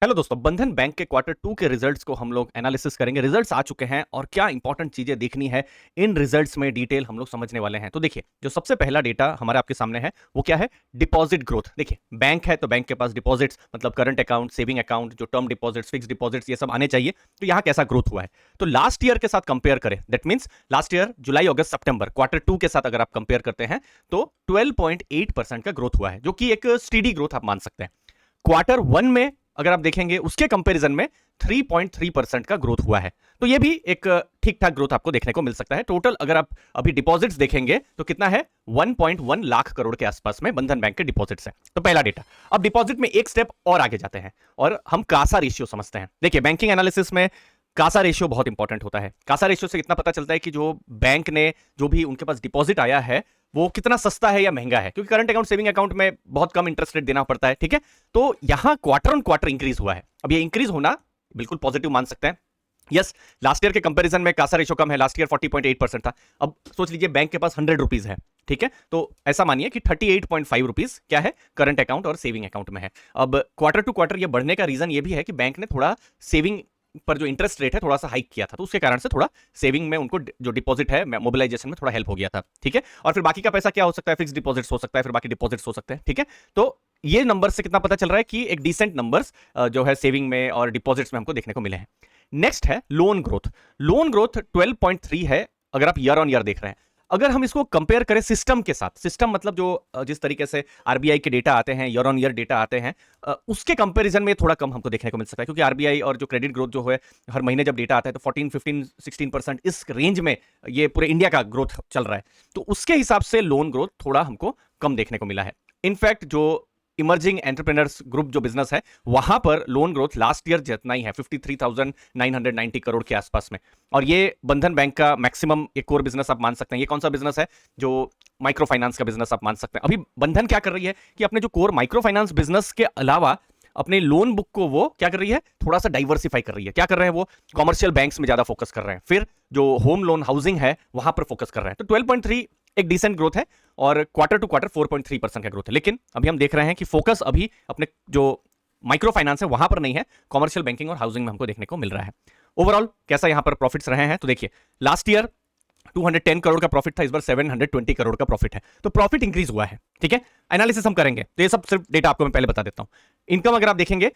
Hello दोस्तों, बंधन bank के क्वार्टर टू के रिजल्ट्स को हम लोग एनालिसिस करेंगे। रिजल्ट्स आ चुके हैं और क्या इंपॉर्टेंट चीजें देखनी है इन रिजल्ट्स में डिटेल हम लोग समझने वाले हैं। तो देखिए, जो सबसे पहला डेटा हमारे आपके सामने है वो क्या है? Deposit growth. देखिए, बैंक है तो बैंक के पास डिपॉजिट्स मतलब करंट अकाउंट, सेविंग अकाउंट, जो टर्म डिपॉजिट्स, फिक्स डिपॉजिट्स, ये सब आने चाहिए। तो यहाँ कैसा ग्रोथ हुआ है? तो लास्ट ईयर के साथ कंपेयर करें, दैट मीन्स लास्ट ईयर जुलाई अगस्त सितंबर क्वार्टर टू के साथ अगर आप कंपेयर करते हैं तो 12.8% का ग्रोथ हुआ है, जो कि एक स्टीडी ग्रोथ आप मान सकते हैं। क्वार्टर वन में अगर आप देखेंगे उसके कंपैरिजन में 3.3% का ग्रोथ हुआ है। तो ये भी एक ठीक ठाक ग्रोथ आपको देखने को मिल सकता है। टोटल अगर आप अभी डिपॉजिट्स देखेंगे तो कितना है? 1.1 लाख करोड़ के आसपास में बंधन बैंक के डिपॉजिट्स है। तो पहला डेटा। अब डिपॉजिट में एक स्टेप और आगे जाते हैं और हम कासा रेशियो समझते हैं। देखिए, बैंकिंग एनालिसिस में कासा रेशियो बहुत इंपॉर्टेंट होता है। कासा रेशियो से इतना पता चलता है कि जो बैंक ने जो भी उनके पास डिपॉजिट आया है वो कितना सस्ता है या महंगा है, क्योंकि करंट अकाउंट, सेविंग अकाउंट में बहुत कम इंटरेस्ट रेट देना पड़ता है। ठीक है, तो यहां क्वार्टर ऑन क्वार्टर इंक्रीज हुआ है। अब ये इंक्रीज होना बिल्कुल पॉजिटिव मान सकते हैं। यस, लास्ट ईयर के कंपैरिजन में कासा रेशियो कम है। लास्ट ईयर 40.8% था। अब सोच लीजिए बैंक के पास 100 रुपीज है। ठीक है, तो ऐसा मानिए कि 38.5 रुपीज क्या है? करंट अकाउंट और सेविंग अकाउंट में है। अब क्वार्टर टू क्वार्टर ये बढ़ने का रीजन ये भी है कि बैंक ने थोड़ा सेविंग पर जो इंटरेस्ट रेट है थोड़ा सा हाइक किया था, तो उसके कारण से थोड़ा सेविंग में उनको जो डिपॉजिट है मोबिलाइजेशन में थोड़ा हेल्प हो गया था। ठीक है, और फिर बाकी का पैसा क्या हो सकता है? फिक्स डिपॉजिट्स हो सकता है, फिर बाकी डिपॉजिट्स हो सकते हैं। ठीक है, तो ये नंबर से कितना पता चल रहा है कि एक डिसेंट नंबर्स जो है सेविंग में और डिपॉजिट्स में हमको देखने को मिले हैं। नेक्स्ट है लोन ग्रोथ। लोन ग्रोथ 12.3 है अगर आप ईयर ऑन ईयर देख रहे हैं। अगर हम इसको कंपेयर करें सिस्टम के साथ, सिस्टम मतलब जो जिस तरीके से आरबीआई के डेटा आते हैं, ईयर ऑन ईयर डेटा आते हैं, उसके कंपैरिजन में थोड़ा कम हमको देखने को मिल सकता है, क्योंकि आरबीआई और जो क्रेडिट ग्रोथ जो है हर महीने जब डेटा आता है तो 14, 15, 16% इस रेंज में ये पूरे इंडिया का ग्रोथ चल रहा है। तो उसके हिसाब से लोन ग्रोथ थोड़ा हमको कम देखने को मिला है। इनफैक्ट जो इमर्जिंग एंटरप्रेन्योर्स ग्रुप जो बिजनेस है वहां पर लोन ग्रोथ लास्ट ईयर जितना ही है, 53,990 करोड़ के आसपास में। और ये बंधन बैंक का मैक्सिमम एक कोर बिजनेस आप मान सकते हैं। ये कौन सा बिजनेस है? जो माइक्रो फाइनेंस का बिजनेस आप मान सकते हैं। अभी बंधन क्या कर रही है कि अपने जो कोर माइक्रो फाइनेंस बिजनेस के अलावा अपने लोन बुक को वो क्या कर रही है? थोड़ा सा डाइवर्सिफाई कर रही है। क्या कर रहे हैं? वो कॉमर्शियल बैंक्स में ज्यादा फोकस कर रहे हैं, फिर जो होम लोन हाउसिंग है वहां पर फोकस कर रहे हैं। तो 12.3 एक डिसेंट ग्रोथ है और क्वार्टर टू क्वार्टर 4.3% का ग्रोथ है। लेकिन अभी हम देख रहे हैं कि फोकस अभी अपने जो माइक्रो फाइनेंस है वहां पर नहीं है, कॉमर्शियल बैंकिंग और हाउसिंग में हमको देखने को मिल रहा है। ओवरऑल कैसा यहां पर प्रॉफिट्स रहे हैं? तो देखिए, लास्ट ईयर 210 करोड़ का प्रॉफिट था, इस बार 720 करोड़ का प्रॉफिट है। तो प्रॉफिट इंक्रीज हुआ है। ठीक है, एनालिसिस हम करेंगे तो ये सब सिर्फ डेटा आपको मैं पहले बता देता हूं। इनकम अगर आप देखेंगे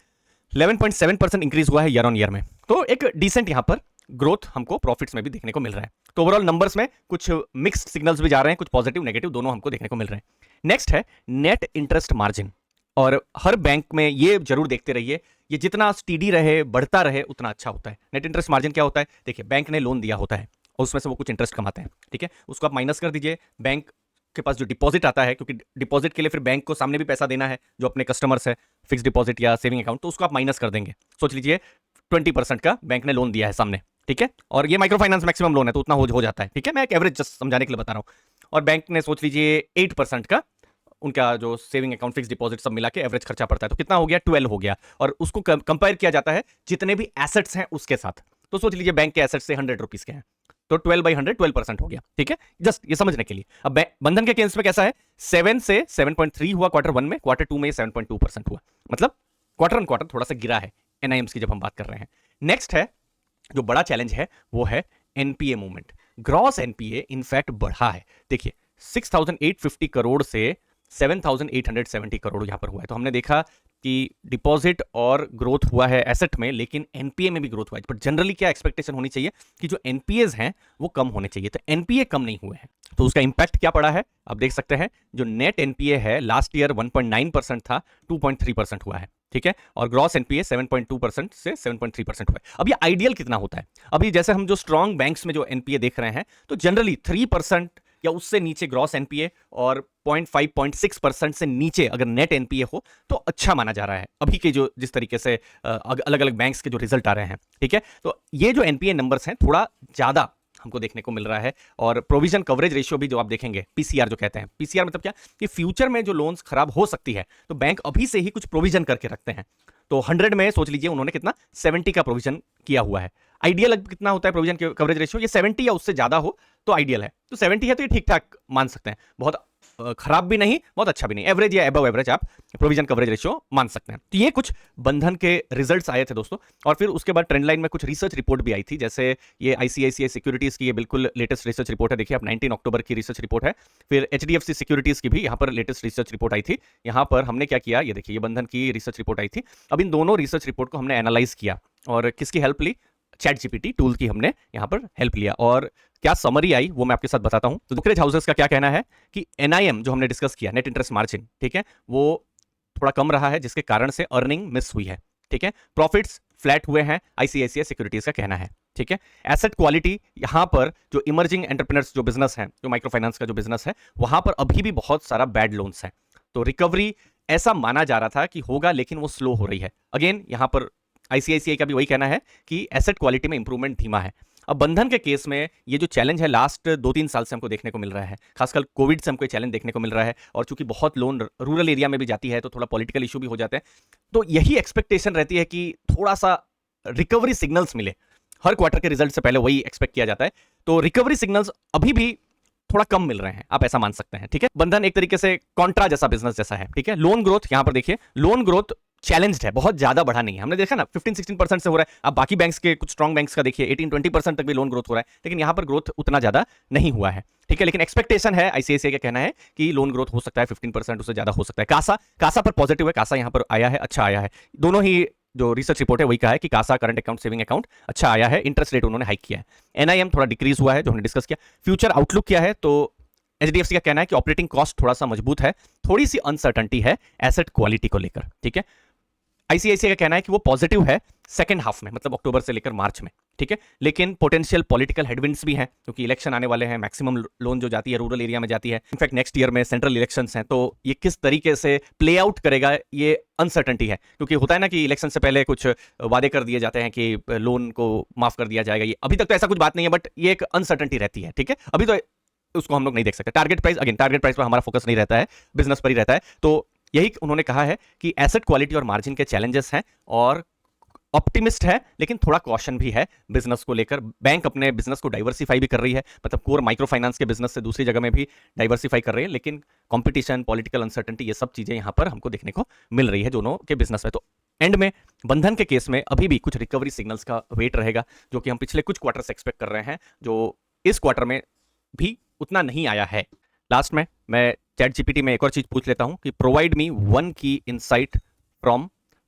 11.7% इंक्रीज हुआ है ईयर ऑन ईयर में। तो एक डिसेंट यहां पर ग्रोथ हमको प्रॉफिट्स में भी देखने को मिल रहा है। तो ओवरऑल नंबर्स में कुछ मिक्स्ड सिग्नल्स भी जा रहे हैं, कुछ पॉजिटिव नेगेटिव दोनों हमको देखने को मिल रहे हैं। नेक्स्ट है नेट इंटरेस्ट मार्जिन। और हर बैंक में ये जरूर देखते रहिए, ये जितना स्टीडी रहे, बढ़ता रहे, उतना अच्छा होता है। नेट इंटरेस्ट मार्जिन क्या होता है? देखिए, बैंक ने लोन दिया होता है और उसमें से वो कुछ इंटरेस्ट कमाते हैं। ठीक है, उसको आप माइनस कर दीजिए। बैंक के पास जो डिपॉजिट आता है, क्योंकि डिपॉजिट के लिए फिर बैंक को सामने भी पैसा देना है जो अपने कस्टमर्स है, फिक्स डिपॉजिट या सेविंग अकाउंट, तो उसको आप माइनस कर देंगे। सोच लीजिए 20% का बैंक ने लोन दिया है सामने। ठीक है, और ये माइक्रो फाइनेंस मैक्सिमम लोन है तो उतना हो जाता है। ठीक है, मैं एक एवरेज जस्ट समझाने के लिए बता रहा हूं। और बैंक ने सोच लीजिए 8% का उनका जो सेविंग अकाउंट, फिक्स डिपॉजिट सब मिला के एवरेज खर्चा पड़ता है, तो कितना हो गया? 12 हो गया। और उसको कंपेयर किया जाता है जितने भी एसेट्स हैं उसके साथ। तो सोच लीजिए बैंक के एसेट्स से 100 रुपीज के हैं, तो 12/100 12% हो गया। ठीक है, जस्ट ये समझने के लिए। अब बंधन के केस में कैसा है? 7 से 7.3 हुआ क्वार्टर वन में, क्वार्टर टू में 7.2% हुआ। मतलब क्वार्टर ऑन क्वार्टर थोड़ा सा गिरा है एनआईएम्स की जब हम बात कर रहे हैं। नेक्स्ट है जो बड़ा चैलेंज है वो है NPA movement. Gross NPA in fact बढ़ा है। देखिए, 6,850 करोड़ से 7,870 करोड़ यहां पर हुआ है। तो हमने देखा कि डिपॉजिट और ग्रोथ हुआ है एसेट में, लेकिन एनपीए में भी ग्रोथ हुआ है। बट जनरली क्या एक्सपेक्टेशन होनी चाहिए कि जो एनपीएज हैं वो कम होने चाहिए। तो एनपीए कम नहीं हुए हैं, तो उसका इंपैक्ट क्या पड़ा है आप देख सकते हैं। जो नेट एनपीए है लास्ट ईयर 1.9% था, 2.3% हुआ है। ठीक है, और ग्रॉस एनपीए 7.2% से 7.3% हुआ है। अब ये आइडियल कितना होता है? अभी जैसे हम जो स्ट्रॉन्ग बैंक्स में जो एनपीए देख रहे हैं, तो जनरली 3% या उससे नीचे ग्रॉस एनपीए और 0.5-0.6% से नीचे अगर नेट एनपीए हो तो अच्छा माना जा रहा है, अभी के जो जिस तरीके से अलग अलग बैंक्स के जो रिजल्ट आ रहे हैं। ठीक है, तो ये जो एनपीए नंबर्स हैं थोड़ा ज्यादा हमको देखने को मिल रहा है। और प्रोविजन कवरेज रेशियो भी जो आप देखेंगे, पीसीआर जो कहते हैं, पीसीआर मतलब क्या कि फ्यूचर में जो लोन्स खराब हो सकती है तो बैंक अभी से ही कुछ प्रोविजन करके रखते हैं। तो 100 में सोच लीजिए उन्होंने कितना 70 का प्रोविजन किया हुआ है। आइडियल कितना होता है प्रोविजन कवरेज रेशियो? ये 70 या उससे ज्यादा हो तो आइडियल है। तो 70 है तो ये ठीक ठाक मान सकते हैं, बहुत खराब भी नहीं, बहुत अच्छा भी नहीं, एवरेज या अबव एवरेज आप प्रोविजन कवरेज रेशियो मान सकते हैं। तो ये कुछ बंधन के रिजल्ट्स आए थे दोस्तों। और फिर उसके बाद ट्रेंड लाइन में कुछ रिसर्च रिपोर्ट भी आई थी, जैसे ये आईसीआईसीआई सिक्योरिटीज की ये बिल्कुल लेटेस्ट रिसर्च रिपोर्ट है, देखिए आप 19 अक्टूबर की रिसर्च रिपोर्ट है। फिर एचडीएफसी सिक्योरिटीज की भी यहाँ पर लेटेस्ट रिसर्च रिपोर्ट आई थी। यहाँ पर हमने क्या किया, ये देखिए ये बंधन की रिसर्च रिपोर्ट आई थी। अब इन दोनों रिसर्च रिपोर्ट को हमने एनालाइज किया और किसकी हेल्प ली, चैट जीपीटी टूल की हमने यहाँ पर हेल्प लिया। और क्या समरी आई वो मैं आपके साथ बताता हूं। तो ब्रोकरेज हाउसेस का क्या कहना है कि एनआईएम जो हमने डिस्कस किया, नेट इंटरेस्ट मार्जिन, ठीक है, वो थोड़ा कम रहा है जिसके कारण से अर्निंग मिस हुई है, ठीक है। प्रॉफिट्स फ्लैट हुए हैं, आईसीआईसीआई सिक्योरिटीज का कहना है, ठीक है। एसेट क्वालिटी यहां पर जो इमर्जिंग एंटरप्रेन्योर्स जो बिजनेस है, जो माइक्रो फाइनेंस का जो बिजनेस है, वहां पर अभी भी बहुत सारा बैड लोन्स है। तो रिकवरी ऐसा माना जा रहा था कि होगा, लेकिन वो स्लो हो रही है। अगेन यहां पर आईसीआईसीआई का भी वही कहना है कि एसेट क्वालिटी में इंप्रूवमेंट धीमा है। अब बंधन के केस में ये जो चैलेंज है लास्ट 2-3 साल से हमको देखने को मिल रहा है, खासकर कोविड से हमको चैलेंज देखने को मिल रहा है। और चूंकि बहुत लोन रूरल एरिया में भी जाती है तो थोड़ा पॉलिटिकल इशू भी हो जाते हैं। तो यही एक्सपेक्टेशन रहती है कि थोड़ा सा रिकवरी सिग्नल्स मिले। हर क्वार्टर के रिजल्ट से पहले वही एक्सपेक्ट किया जाता है। तो रिकवरी सिग्नल्स अभी भी थोड़ा कम मिल रहे हैं, आप ऐसा मान सकते हैं, ठीक है। बंधन एक तरीके से कॉन्ट्रा जैसा बिजनेस जैसा है, ठीक है। लोन ग्रोथ यहां पर देखिए, लोन ग्रोथ चैलेंज्ड है, बहुत ज्यादा बढ़ा नहीं है। हमने देखा ना 15-16% से हो रहा है। अब बाकी बैंक्स के कुछ स्ट्रॉन्ग बैंक्स का देखिए 18-20% तक भी लोन ग्रोथ हो रहा है, लेकिन यहां पर ग्रोथ उतना ज्यादा नहीं हुआ है, ठीक है। लेकिन एक्सपेक्टेशन है, आईसीआईसीआई का कहना है कि लोन ग्रोथ हो सकता है 15%, उससे ज्यादा हो सकता है। कासा पर पॉजिटिव है, कासा यहां पर आया है, अच्छा आया है। दोनों ही जो रिसर्च रिपोर्ट है वही कहा है कि CASA current account saving account अच्छा आया है। इंटरेस्ट रेट उन्होंने हाइक किया है। एनआईएम थोड़ा डिक्रीज हुआ है, जो हमने डिस्कस किया। फ्यूचर आउटलुक क्या है, तो एचडीएफसी का कहना है कि ऑपरेटिंग कॉस्ट थोड़ा सा मजबूत है, थोड़ी सी अनसर्टेनिटी है एसेट क्वालिटी को लेकर, ठीक है। आईसीआईसीआई का कहना है कि वो पॉजिटिव है सेकंड हाफ में, मतलब अक्टूबर से लेकर मार्च में, ठीक है। लेकिन पोटेंशियल पॉलिटिकल हेडविंड्स भी हैं, क्योंकि इलेक्शन आने वाले हैं। मैक्सिमम लोन जो जाती है रूरल एरिया में जाती है। इनफैक्ट नेक्स्ट ईयर में सेंट्रल इलेक्शंस हैं, तो ये किस तरीके से प्ले आउट करेगा ये अनसर्टेनिटी है। क्योंकि होता है ना कि इलेक्शन से पहले कुछ वादे कर दिए जाते हैं कि लोन को माफ कर दिया जाएगा। ये अभी तक तो ऐसा कुछ बात नहीं है, बट ये एक अनसर्टेनिटी रहती है, ठीक है। अभी तो उसको हम लोग नहीं देख सकते। Target price, again target price पर हमारा फोकस नहीं रहता है, बिजनेस पर ही रहता है। तो यही उन्होंने कहा है कि एसेट क्वालिटी और मार्जिन के चैलेंजेस हैं, और ऑप्टिमिस्ट है लेकिन थोड़ा कॉशन भी है बिजनेस को लेकर। बैंक अपने बिजनेस को डाइवर्सिफाई भी कर रही है, मतलब कोर माइक्रो फाइनेंस के बिजनेस से दूसरी जगह में भी डाइवर्सिफाई कर रही है। लेकिन कंपटीशन, पॉलिटिकल अनसर्टेनिटी, ये सब चीजें यहां पर हमको देखने को मिल रही है दोनों के बिजनेस में। तो एंड में बंधन के केस में अभी भी कुछ रिकवरी सिग्नल्स का वेट रहेगा, जो कि हम पिछले कुछ क्वार्टर से एक्सपेक्ट कर रहे हैं, जो इस क्वार्टर में भी उतना नहीं आया है। लास्ट में मैं चैट जीपीटी में एक और चीज पूछ लेता हूं कि प्रोवाइड मी वन की insight from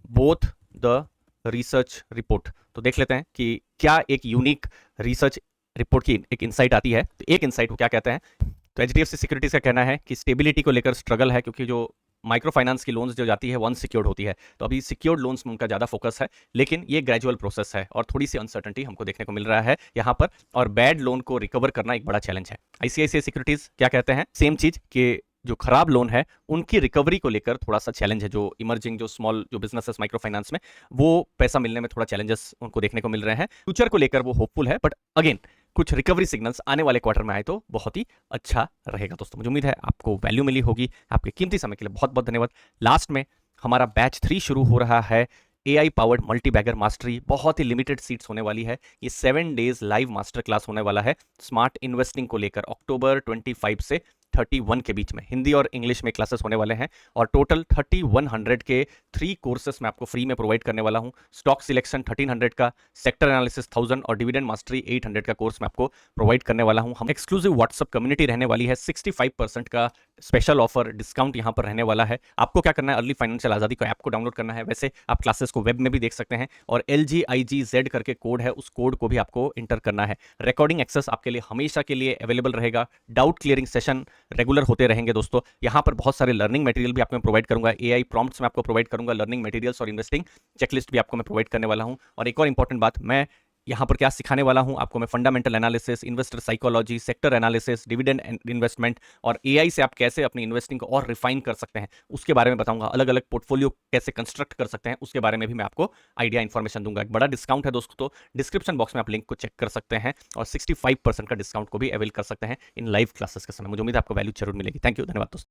both the research report. तो देख लेते हैं कि क्या एक यूनिक रिसर्च रिपोर्ट की एक इनसाइट आती है। तो एक इनसाइट वो क्या कहते हैं, तो एचडीएफसी सिक्योरिटीज का कहना है कि स्टेबिलिटी को लेकर स्ट्रगल है, क्योंकि जो माइक्रो फाइनेंस की लोन्स जो जाती है वो अनसिक्योर्ड होती है। तो अभी सिक्योर्ड लोन्स में उनका ज़्यादा फोकस है, लेकिन ये ग्रेजुअल प्रोसेस है और थोड़ी सी अनसर्टेनिटी हमको देखने को मिल रहा है यहाँ पर। और बैड लोन को रिकवर करना एक बड़ा चैलेंज है। आईसीआईसीआई सिक्योरिटीज क्या कहते हैं, सेम चीज कि जो खराब लोन है उनकी रिकवरी को लेकर थोड़ा सा चैलेंज है। जो इमर्जिंग, जो स्मॉल, जो बिजनेसेस माइक्रो फाइनेंस में, वो पैसा मिलने में थोड़ा चैलेंजेस उनको देखने को मिल रहे हैं। फ्यूचर को लेकर वो होपफुल है, बट अगेन कुछ रिकवरी सिग्नल्स आने वाले क्वार्टर में आए तो बहुत ही अच्छा रहेगा। दोस्तों मुझे उम्मीद है आपको वैल्यू मिली होगी। आपके कीमती समय के लिए बहुत बहुत धन्यवाद। लास्ट में हमारा बैच 3 शुरू हो रहा है, AI powered multibagger mastery. बहुत ही लिमिटेड सीट्स होने वाली है। ये 7 डेज लाइव मास्टर क्लास होने वाला है स्मार्ट इन्वेस्टिंग को लेकर। अक्टूबर 25 से 31 के बीच में हिंदी और इंग्लिश में क्लासेस होने वाले हैं, और टोटल 3100 के 3 कोर्सेस मैं आपको फ्री में प्रोवाइड करने वाला हूं। स्टॉक सिलेक्शन 1300 का, सेक्टर एनालिसिस 1000 और डिविडेंड मास्टरी 800 का कोर्स मैं आपको प्रोवाइड करने वाला हूं। हम एक्सक्लूसिव व्हाट्सअप कम्युनिटी रहने वाली है। 65% का स्पेशल ऑफर डिस्काउंट यहां पर रहने वाला है। आपको क्या करना है, अर्ली फाइनेंशियल आजादी को ऐप को डाउनलोड करना है। वैसे आप क्लासेस को वेब में भी देख सकते हैं, और LGIGZ करके कोड है, उस कोड को भी आपको इंटर करना है। रिकॉर्डिंग एक्सेस आपके लिए हमेशा के लिए अवेलेबल रहेगा। डाउट क्लियरिंग सेशन रेगुलर होते रहेंगे दोस्तों। यहां पर बहुत सारे लर्निंग मटेरियल भी आपको मैं प्रोवाइड करूंगा। AI प्रॉम्प्ट्स में आपको प्रोवाइड करूंगा, लर्निंग मटेरियल्स और इन्वेस्टिंग चेकलिस्ट भी आपको मैं प्रोवाइड करने वाला हूं। और एक और इंपॉर्टेंट बात, मैं यहां पर क्या सिखाने वाला हूं आपको, मैं fundamental analysis, investor psychology, sector analysis, dividend investment, और AI से आप कैसे अपनी इन्वेस्टिंग को और रिफाइन कर सकते हैं उसके बारे में बताऊंगा। अलग अलग पोर्टफोलियो कैसे कंस्ट्रक्ट कर सकते हैं उसके बारे में भी मैं आपको आइडिया इन्फॉर्मेशन दूंगा। एक बड़ा डिस्काउंट है दोस्तों, तो डिस्क्रिप्शन बॉक्स में आप लिंक को चेक कर सकते हैं, और 65% का डिस्काउंट को भी अवेल कर सकते हैं इन लाइव क्लासेस के समय। मुझे उम्मीद है आपको वैल्यू जरूर मिलेगी। थैंक यू, धन्यवाद दोस्तों।